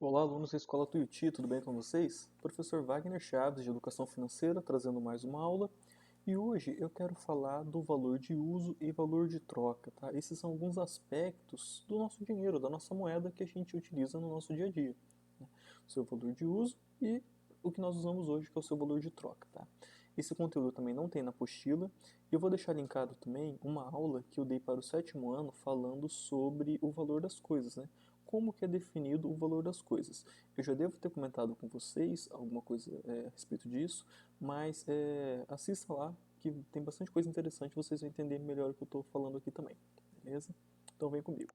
Olá, alunos da Escola Tuiuti, tudo bem com vocês? Professor Wagner Chaves, de Educação Financeira, trazendo mais uma aula. E hoje eu quero falar do valor de uso e valor de troca, tá? Esses são alguns aspectos do nosso dinheiro, da nossa moeda que a gente utiliza no nosso dia a dia, né? O seu valor de uso e o que nós usamos hoje, que é o seu valor de troca, tá? Esse conteúdo também não tem na apostila. E eu vou deixar linkado também uma aula que eu dei para o sétimo ano falando sobre o valor das coisas, né? Como que é definido o valor das coisas. Eu já devo ter comentado com vocês alguma coisa a respeito disso, mas assista lá que tem bastante coisa interessante, vocês vão entender melhor o que eu estou falando aqui também, beleza? Então vem comigo.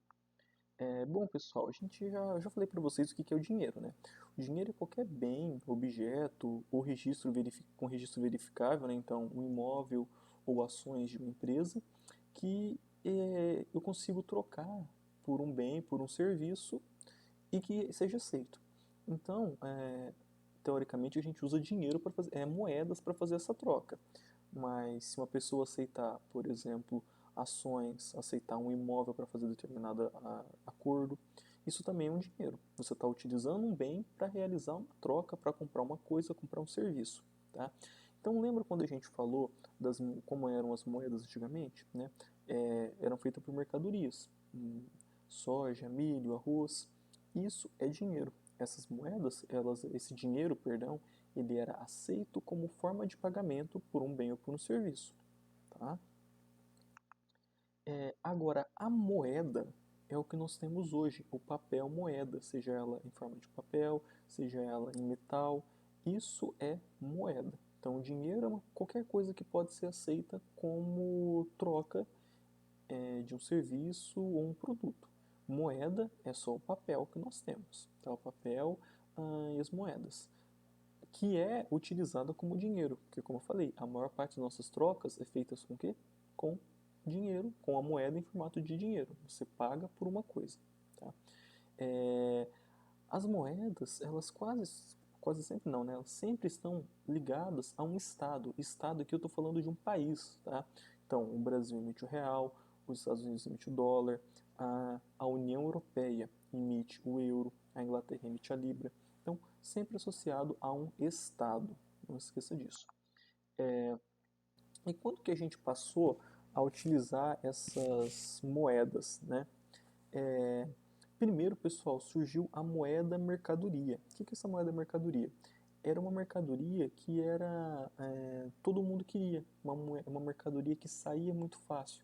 Bom, pessoal, a gente já falei para vocês o que é o dinheiro, né? O dinheiro é qualquer bem, objeto ou registro com registro verificável, né? Então, um imóvel ou ações de uma empresa que eu consigo trocar por um bem, por um serviço e que seja aceito. Então, teoricamente, a gente usa dinheiro para fazer, moedas para fazer essa troca. Mas se uma pessoa aceitar, por exemplo, ações, aceitar um imóvel para fazer determinado acordo, isso também é um dinheiro. Você está utilizando um bem para realizar uma troca, para comprar uma coisa, comprar um serviço, tá? Então lembra quando a gente falou como eram as moedas antigamente, né? Eram feitas por mercadorias, soja, milho, arroz. Isso é dinheiro. Essas moedas, esse dinheiro, perdão, ele era aceito como forma de pagamento por um bem ou por um serviço, tá? Agora, a moeda é o que nós temos hoje, o papel moeda, seja ela em forma de papel, seja ela em metal, isso é moeda. Então, o dinheiro é qualquer coisa que pode ser aceita como troca de um serviço ou um produto. Moeda é só o papel que nós temos, tá? O papel e as moedas, que é utilizada como dinheiro, porque como eu falei, a maior parte das nossas trocas é feita com o quê? Com dinheiro, com a moeda em formato de dinheiro. Você paga por uma coisa, tá? É, as moedas, elas quase sempre não, né? Elas sempre estão ligadas a um estado. Estado aqui eu estou falando de um país, tá? Então, o Brasil emite o real, os Estados Unidos emite o dólar, a União Europeia emite o euro, a Inglaterra emite a libra. Então, sempre associado a um estado. Não esqueça disso. E quando que a gente passou a utilizar essas moedas, né? É, Primeiro, pessoal, surgiu a moeda mercadoria. O que é essa moeda mercadoria? Era uma mercadoria que todo mundo queria, uma mercadoria que saía muito fácil.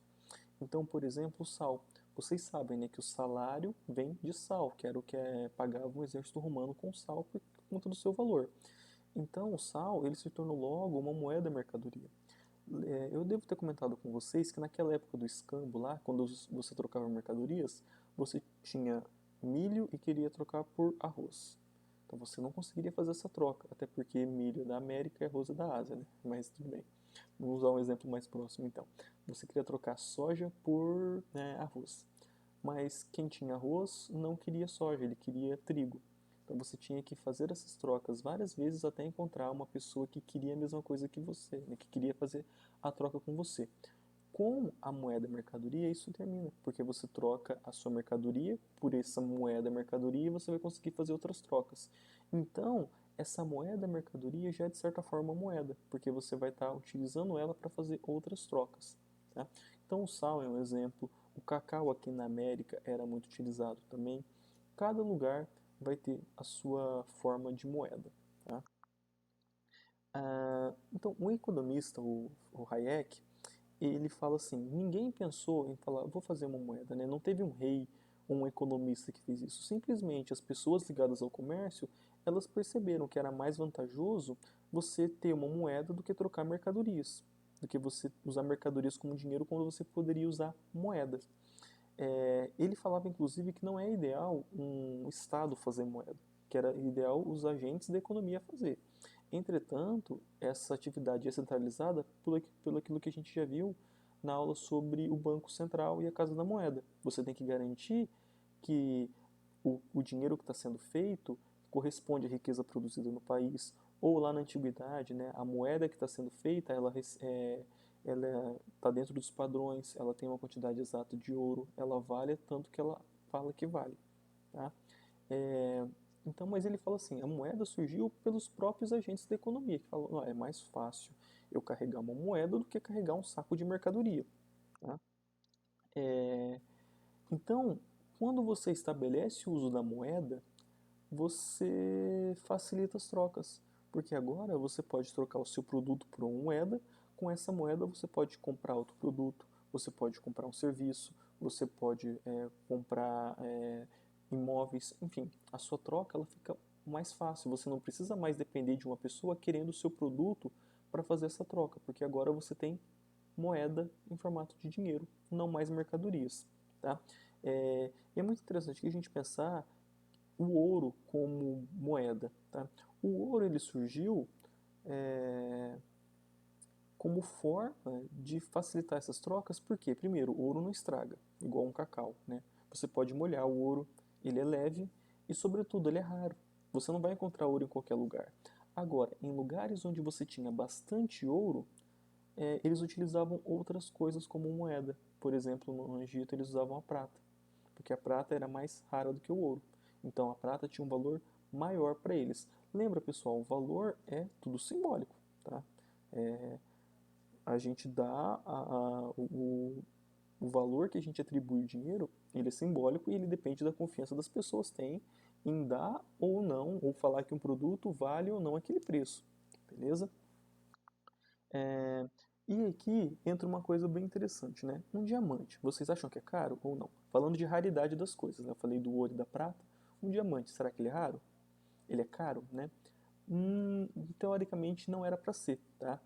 Então, por exemplo, o sal. Vocês sabem, né, que o salário vem de sal, que era o que pagava o exército romano com sal por conta do seu valor. Então, o sal ele se tornou logo uma moeda mercadoria. Eu devo ter comentado com vocês que naquela época do escambo lá, quando você trocava mercadorias, você tinha milho e queria trocar por arroz. Então você não conseguiria fazer essa troca, até porque milho é da América e arroz é da Ásia, né? Mas tudo bem. Vamos usar um exemplo mais próximo então. Você queria trocar soja por arroz. Mas quem tinha arroz não queria soja, ele queria trigo. Então você tinha que fazer essas trocas várias vezes até encontrar uma pessoa que queria a mesma coisa que você, né, que queria fazer a troca com você. Com a moeda mercadoria, isso termina, porque você troca a sua mercadoria por essa moeda mercadoria e você vai conseguir fazer outras trocas. Então, essa moeda mercadoria já é de certa forma uma moeda, porque você vai estar utilizando ela para fazer outras trocas. Tá? Então, o sal é um exemplo, o cacau aqui na América era muito utilizado também. Cada lugar vai ter a sua forma de moeda. Tá? Então, o economista, o Hayek, ele fala assim: ninguém pensou em falar, vou fazer uma moeda, né? Não teve um rei ou um economista que fez isso. Simplesmente as pessoas ligadas ao comércio, elas perceberam que era mais vantajoso você ter uma moeda do que trocar mercadorias, do que você usar mercadorias como dinheiro quando você poderia usar moedas. Ele falava inclusive que não é ideal um Estado fazer moeda, que era ideal os agentes da economia fazer. Entretanto, essa atividade é centralizada pelo aquilo que a gente já viu na aula sobre o Banco Central e a Casa da Moeda. Você tem que garantir que o dinheiro que está sendo feito corresponde à riqueza produzida no país, ou lá na antiguidade, né, a moeda que está sendo feita, ela está dentro dos padrões, ela tem uma quantidade exata de ouro, ela vale tanto que ela fala que vale. Tá? Então, mas ele fala assim, a moeda surgiu pelos próprios agentes da economia, que falam, "Não, é mais fácil eu carregar uma moeda do que carregar um saco de mercadoria. Tá? Então, quando você estabelece o uso da moeda, você facilita as trocas, porque agora você pode trocar o seu produto por uma moeda, com essa moeda você pode comprar outro produto, você pode comprar um serviço, você pode comprar imóveis, enfim, a sua troca ela fica mais fácil, você não precisa mais depender de uma pessoa querendo o seu produto para fazer essa troca, porque agora você tem moeda em formato de dinheiro, não mais mercadorias. Tá? E é muito interessante que a gente pensar o ouro como moeda. Tá? O ouro ele surgiu é, como forma de facilitar essas trocas, porque, primeiro, o ouro não estraga, igual um cacau. Né? Você pode molhar o ouro, ele é leve e, sobretudo, ele é raro. Você não vai encontrar ouro em qualquer lugar. Agora, em lugares onde você tinha bastante ouro, eles utilizavam outras coisas como moeda. Por exemplo, no Egito eles usavam a prata, porque a prata era mais rara do que o ouro. Então a prata tinha um valor maior para eles. Lembra, pessoal, o valor é tudo simbólico. Tá? É, a gente dá o valor que a gente atribui ao dinheiro, ele é simbólico e ele depende da confiança das pessoas têm em dar ou não, ou falar que um produto vale ou não aquele preço. Beleza? É, e aqui entra uma coisa bem interessante, né? Um diamante, vocês acham que é caro ou não? Falando de raridade das coisas, né? Eu falei do ouro e da prata. Um diamante, será que ele é raro? Ele é caro, né? Teoricamente não era para ser, tá?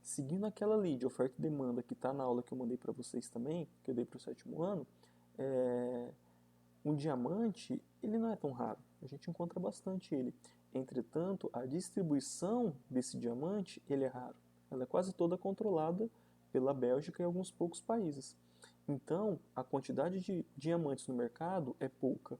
Seguindo aquela lei de oferta e demanda que está na aula que eu mandei para vocês também, que eu dei para o sétimo ano, é, um diamante, ele não é tão raro, a gente encontra bastante ele. Entretanto, a distribuição desse diamante, ele é raro. Ela é quase toda controlada pela Bélgica e alguns poucos países. Então, a quantidade de diamantes no mercado é pouca.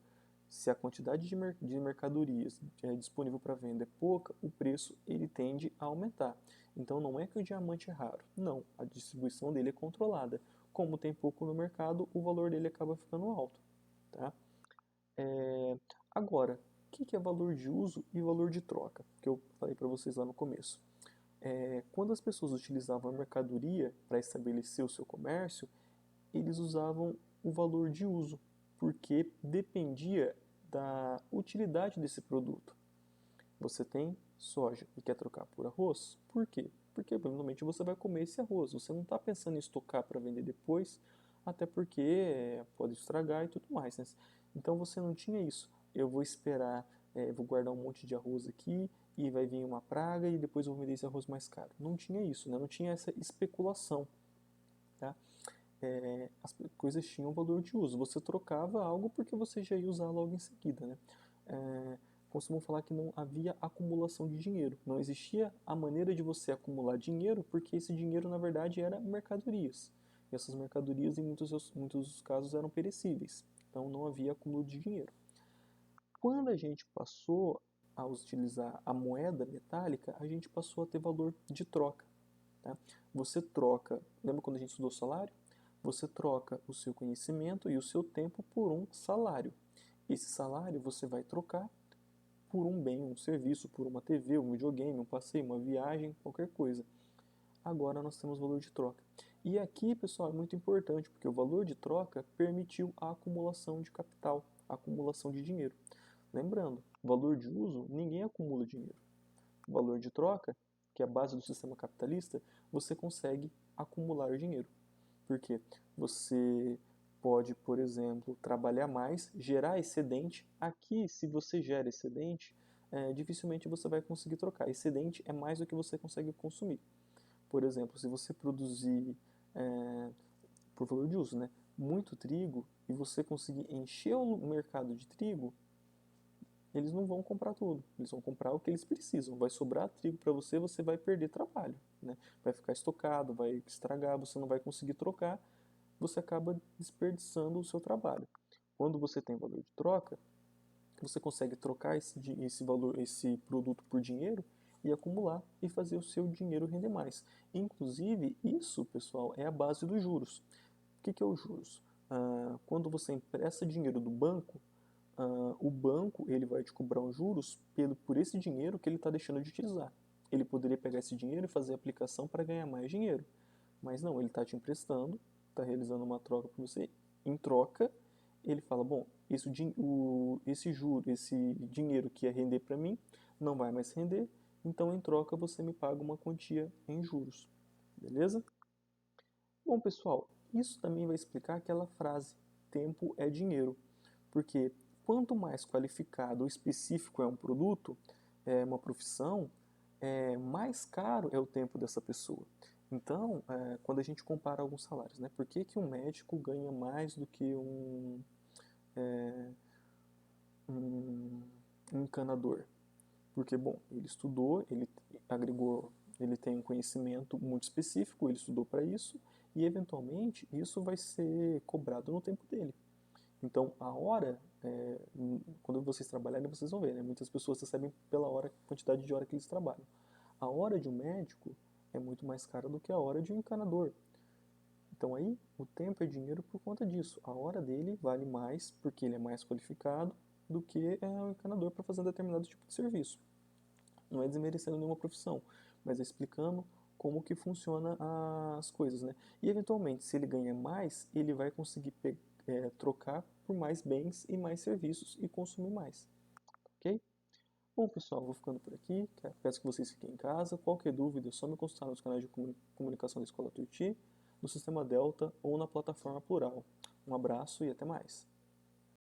Se a quantidade de mercadorias disponível para venda é pouca, o preço ele tende a aumentar. Então, não é que o diamante é raro. Não, a distribuição dele é controlada. Como tem pouco no mercado, o valor dele acaba ficando alto. Tá? Agora, o que é valor de uso e valor de troca? Que eu falei para vocês lá no começo. Quando as pessoas utilizavam a mercadoria para estabelecer o seu comércio, eles usavam o valor de uso, porque dependia da utilidade desse produto. Você tem soja e quer trocar por arroz? Por quê? Porque provavelmente você vai comer esse arroz. Você não está pensando em estocar para vender depois, até porque pode estragar e tudo mais. Né? Então você não tinha isso. Eu vou esperar, vou guardar um monte de arroz aqui e vai vir uma praga e depois eu vou vender esse arroz mais caro. Não tinha isso, né? Não tinha essa especulação. Tá? As coisas tinham valor de uso. Você trocava algo porque você já ia usar logo em seguida. Né? Costumam falar que não havia acumulação de dinheiro. Não existia a maneira de você acumular dinheiro porque esse dinheiro, na verdade, era mercadorias. E essas mercadorias, em muitos casos, eram perecíveis. Então não havia acúmulo de dinheiro. Quando a gente passou a utilizar a moeda metálica, a gente passou a ter valor de troca. Tá? Você troca, lembra quando a gente estudou salário? Você troca o seu conhecimento e o seu tempo por um salário. Esse salário você vai trocar por um bem, um serviço, por uma TV, um videogame, um passeio, uma viagem, qualquer coisa. Agora nós temos valor de troca. E aqui, pessoal, é muito importante, porque o valor de troca permitiu a acumulação de capital, a acumulação de dinheiro. Lembrando, valor de uso, ninguém acumula dinheiro. O valor de troca, que é a base do sistema capitalista, você consegue acumular dinheiro. Porque você pode, por exemplo, trabalhar mais, gerar excedente. Aqui, se você gera excedente, dificilmente você vai conseguir trocar. Excedente é mais do que você consegue consumir. Por exemplo, se você produzir, por valor de uso, né, muito trigo e você conseguir encher o mercado de trigo, eles não vão comprar tudo, eles vão comprar o que eles precisam. Vai sobrar trigo para você, você vai perder trabalho, né? Vai ficar estocado, vai estragar, você não vai conseguir trocar, você acaba desperdiçando o seu trabalho. Quando você tem valor de troca, você consegue trocar esse valor, esse produto por dinheiro e acumular e fazer o seu dinheiro render mais. Inclusive, isso, pessoal, é a base dos juros. O que é os juros? Quando você empresta dinheiro do banco, o banco ele vai te cobrar os juros por esse dinheiro que ele está deixando de utilizar. Ele poderia pegar esse dinheiro e fazer a aplicação para ganhar mais dinheiro, mas não, ele está te emprestando, está realizando uma troca para você. Em troca, ele fala, bom, esse dinheiro que ia render para mim não vai mais render, então em troca você me paga uma quantia em juros, beleza? Bom, pessoal, isso também vai explicar aquela frase, tempo é dinheiro, porque quanto mais qualificado ou específico é um produto, uma profissão, mais caro é o tempo dessa pessoa. Então, quando a gente compara alguns salários, né, por que um médico ganha mais do que um encanador? Porque, bom, ele estudou, ele agregou, ele tem um conhecimento muito específico, ele estudou para isso, e eventualmente isso vai ser cobrado no tempo dele. Então, a hora, quando vocês trabalharem, vocês vão ver, né? Muitas pessoas recebem pela hora, quantidade de hora que eles trabalham. A hora de um médico é muito mais cara do que a hora de um encanador. Então aí, o tempo é dinheiro por conta disso. A hora dele vale mais porque ele é mais qualificado do que um encanador para fazer um determinado tipo de serviço. Não é desmerecendo nenhuma profissão, mas é explicando como que funciona as coisas, né? E eventualmente, se ele ganha mais, ele vai conseguir trocar por mais bens e mais serviços e consumir mais, ok? Bom, pessoal, vou ficando por aqui. Peço que vocês fiquem em casa. Qualquer dúvida, é só me consultar nos canais de comunicação da Escola Tuiuti, no Sistema Delta ou na plataforma Plural. Um abraço e até mais.